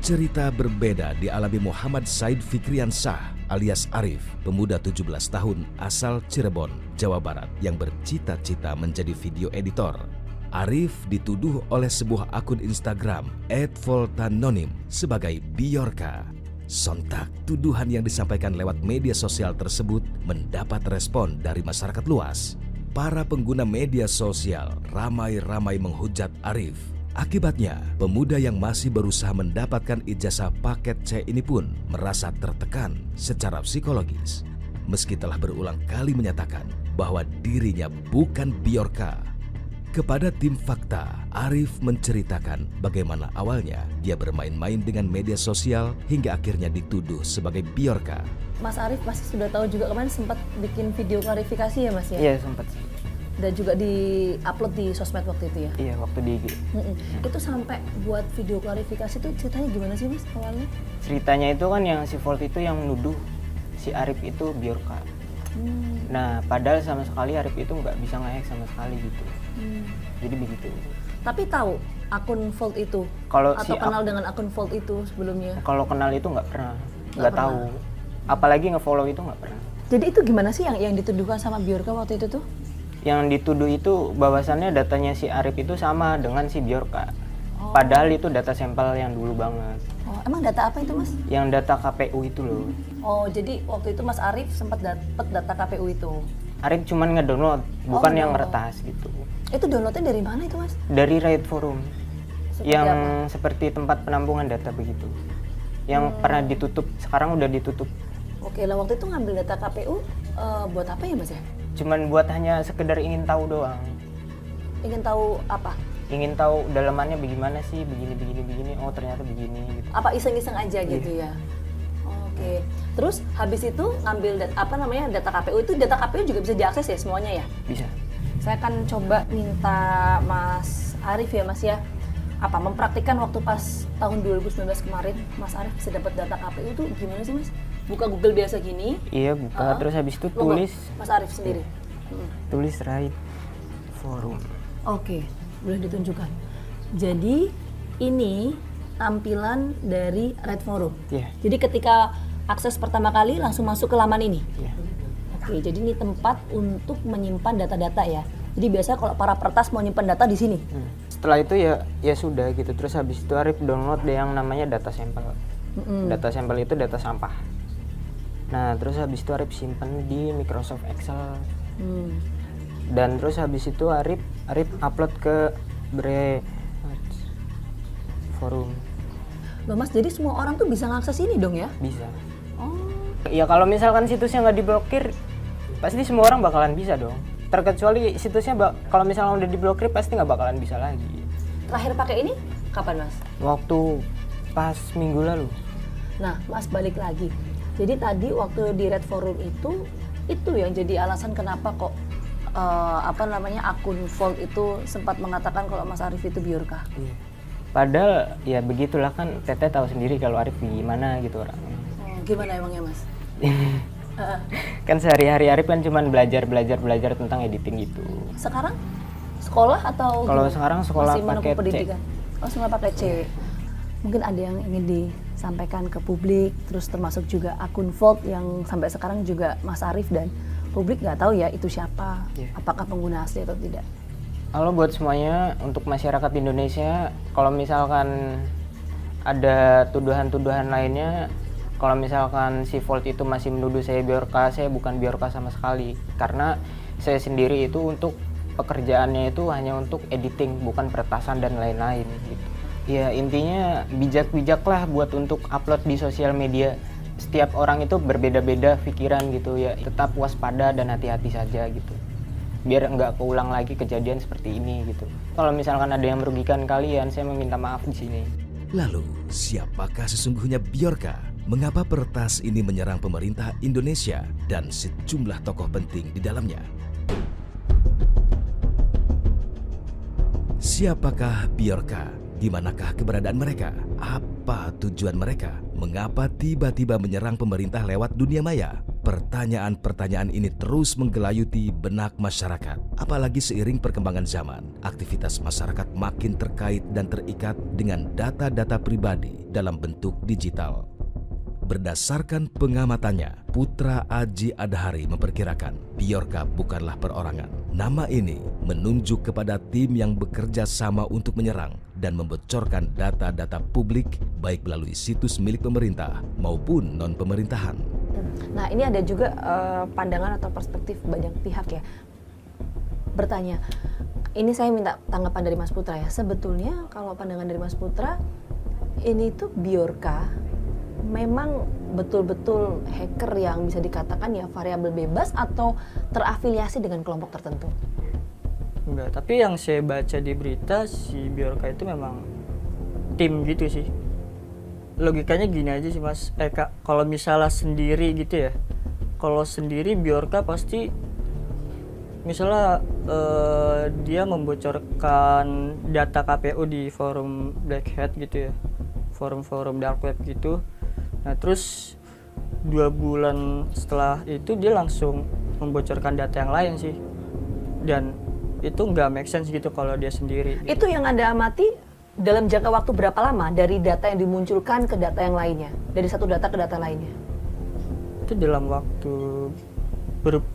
Cerita berbeda dialami Muhammad Said Fikriansah alias Arif, pemuda 17 tahun asal Cirebon, Jawa Barat yang bercita-cita menjadi video editor. Arif dituduh oleh sebuah akun Instagram @voltanonim sebagai biorka. Sontak tuduhan yang disampaikan lewat media sosial tersebut mendapat respon dari masyarakat luas. Para pengguna media sosial ramai-ramai menghujat Arif. Akibatnya, pemuda yang masih berusaha mendapatkan ijazah paket C ini pun merasa tertekan secara psikologis. Meski telah berulang kali menyatakan bahwa dirinya bukan biorka. Kepada tim Fakta, Arif menceritakan bagaimana awalnya dia bermain-main dengan media sosial hingga akhirnya dituduh sebagai biorka. Mas Arif pasti sudah tahu juga kemarin sempat bikin video klarifikasi ya Mas ya? Iya sempat sih. Dan juga di-upload di sosmed waktu itu ya? Iya waktu di IG. Itu sampai buat video klarifikasi itu ceritanya gimana sih Mas awalnya? Ceritanya itu kan yang si Volt itu yang menuduh si Arif itu biorka. Nah padahal sama sekali Arif itu nggak bisa nge-hack sama sekali gitu. Jadi begitu. Tapi tahu akun Volt itu? Kalau atau kenal dengan akun Volt itu sebelumnya? Kalau kenal itu nggak pernah, nggak tahu. Apalagi nge-follow itu nggak pernah. Jadi itu gimana sih yang dituduhkan sama biorka waktu itu tuh? Yang dituduh itu bahwasannya datanya si Arif itu sama dengan si biorka. Padahal itu data sampel yang dulu banget. Oh, emang data apa itu Mas? Yang data KPU itu loh. Oh, jadi waktu itu Mas Arif sempat dapat data KPU itu? Arif cuman ngedownload, bukan yang ngeretas gitu. Itu downloadnya dari mana itu Mas? Dari Riot Forum. Seperti yang apa? Seperti tempat penampungan data begitu. Yang pernah ditutup, sekarang udah ditutup. Oke, lah waktu itu ngambil data KPU buat apa ya Mas ya? Cuman buat hanya sekedar ingin tahu doang. Ingin tahu apa? Ingin tahu dalamannya bagaimana sih, begini. Oh ternyata begini gitu. Apa iseng-iseng aja gitu ya? Oke. Terus habis itu ngambil data KPU itu, data KPU juga bisa diakses ya semuanya ya? Bisa. Saya akan coba minta Mas Arif ya Mas ya, mempraktikkan waktu pas tahun 2019 kemarin Mas Arif bisa dapat data KPU itu gimana sih Mas? Buka Google biasa gini. Iya buka, terus habis itu tulis. Mas Arif sendiri. Tulis Riot Forum. Oke, boleh ditunjukkan. Jadi ini tampilan dari Riot Forum. Iya. Jadi ketika akses pertama kali langsung masuk ke laman ini. Iya. Oke, jadi ini tempat untuk menyimpan data-data ya. Jadi biasa kalau para pertas mau nyimpan data di sini. Setelah itu ya sudah gitu. Terus habis itu Arif download yang namanya data sampel. Data sampel itu data sampah. Nah terus habis itu Arif simpen di Microsoft Excel. Dan terus habis itu Arif upload ke Forum. Loh Mas, jadi semua orang tuh bisa ngakses ini dong ya? Bisa. Oh. Ya kalau misalkan situsnya nggak diblokir, pasti semua orang bakalan bisa dong. Terkecuali situsnya kalau misalnya udah diblokir pasti nggak bakalan bisa lagi. Terakhir pakai ini kapan Mas? Waktu pas minggu lalu. Nah Mas balik lagi. Jadi tadi waktu di Riot Forum itu yang jadi alasan kenapa kok akun Volt itu sempat mengatakan kalau Mas Arif itu biorka. Iya. Padahal ya begitulah kan Teteh tahu sendiri kalau Arif gimana gitu orang. Gimana emangnya Mas? Kan sehari-hari Arif kan cuman belajar tentang editing gitu. Sekarang sekolah atau kalau sekarang sekolah masih pakai pendidikan? Oh, sekolah pakai C. Mungkin ada yang ingin disampaikan ke publik, terus termasuk juga akun Volt yang sampai sekarang juga Mas Arif dan publik nggak tahu ya itu siapa, apakah pengguna asli atau tidak. Halo buat semuanya, untuk masyarakat Indonesia, kalau misalkan ada tuduhan-tuduhan lainnya, kalau misalkan si Volt itu masih menuduh saya biorka, saya bukan biorka sama sekali. Karena saya sendiri itu untuk pekerjaannya itu hanya untuk editing, bukan peretasan dan lain-lain gitu. Ya intinya bijak-bijaklah buat untuk upload di sosial media. Setiap orang itu berbeda-beda pikiran gitu ya. Tetap waspada dan hati-hati saja gitu. Biar nggak keulang lagi kejadian seperti ini gitu. Kalau misalkan ada yang merugikan kalian, saya meminta maaf di sini. Lalu, siapakah sesungguhnya biorka? Mengapa peretas ini menyerang pemerintah Indonesia dan sejumlah tokoh penting di dalamnya? Siapakah biorka? Di manakah keberadaan mereka? Apa tujuan mereka? Mengapa tiba-tiba menyerang pemerintah lewat dunia maya? Pertanyaan-pertanyaan ini terus menggelayuti benak masyarakat. Apalagi seiring perkembangan zaman, aktivitas masyarakat makin terkait dan terikat dengan data-data pribadi dalam bentuk digital. Berdasarkan pengamatannya, Putra Aji Adhari memperkirakan Bjorka bukanlah perorangan. Nama ini menunjuk kepada tim yang bekerja sama untuk menyerang dan membocorkan data-data publik baik melalui situs milik pemerintah maupun non-pemerintahan. Nah, ini ada juga pandangan atau perspektif banyak pihak ya. Bertanya, ini saya minta tanggapan dari Mas Putra ya. Sebetulnya kalau pandangan dari Mas Putra, ini tuh Bjorka memang betul-betul hacker yang bisa dikatakan ya variabel bebas atau terafiliasi dengan kelompok tertentu? Enggak, tapi yang saya baca di berita si Bjorka itu memang tim gitu sih. Logikanya gini aja sih Mas, Kak, kalau misalnya sendiri gitu ya, kalau sendiri Bjorka pasti misalnya dia membocorkan data KPU di forum Black Hat gitu ya, forum-forum dark web gitu. Nah terus 2 bulan setelah itu dia langsung membocorkan data yang lain sih, dan itu nggak make sense gitu kalau dia sendiri gitu. Itu yang Anda amati dalam jangka waktu berapa lama dari data yang dimunculkan ke data yang lainnya, dari satu data ke data lainnya? Itu dalam waktu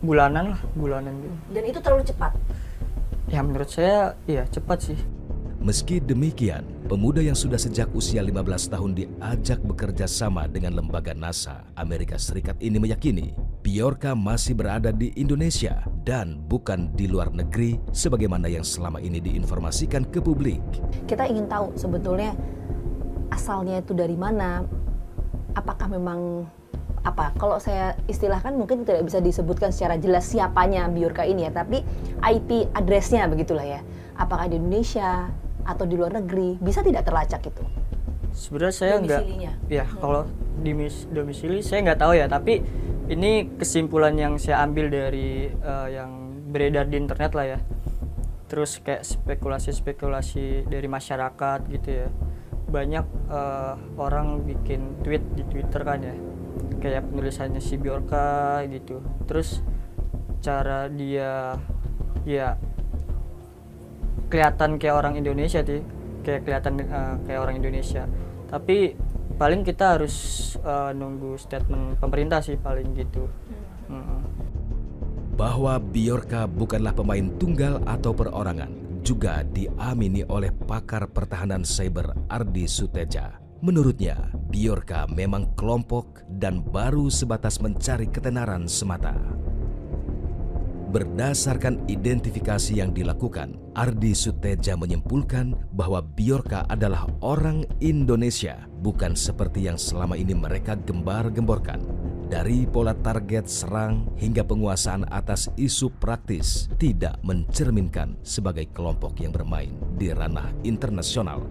bulanan gitu. Dan itu terlalu cepat? Ya menurut saya iya cepat sih. Meski demikian, pemuda yang sudah sejak usia 15 tahun diajak bekerja sama dengan lembaga NASA Amerika Serikat ini meyakini Bjorka masih berada di Indonesia dan bukan di luar negeri sebagaimana yang selama ini diinformasikan ke publik. Kita ingin tahu sebetulnya asalnya itu dari mana, apakah memang kalau saya istilahkan mungkin tidak bisa disebutkan secara jelas siapanya Bjorka ini ya, tapi IP address-nya begitulah ya. Apakah di Indonesia atau di luar negeri, bisa tidak terlacak itu? Sebenarnya saya nggak, ya kalau di domisili saya nggak tahu ya, tapi ini kesimpulan yang saya ambil dari yang beredar di internet lah ya. Terus kayak spekulasi-spekulasi dari masyarakat gitu ya. Banyak orang bikin tweet di Twitter kan ya, kayak penulisannya si Bjorka gitu. Terus cara dia ya kelihatan kayak orang Indonesia sih, kayak orang Indonesia. Tapi paling kita harus nunggu statement pemerintah sih paling gitu. Bahwa Bjorka bukanlah pemain tunggal atau perorangan juga diamini oleh pakar pertahanan cyber Ardi Suteja. Menurutnya, Bjorka memang kelompok dan baru sebatas mencari ketenaran semata. Berdasarkan identifikasi yang dilakukan, Ardi Suteja menyimpulkan bahwa Bjorka adalah orang Indonesia, bukan seperti yang selama ini mereka gembar-gemborkan. Dari pola target serang hingga penguasaan atas isu praktis tidak mencerminkan sebagai kelompok yang bermain di ranah internasional.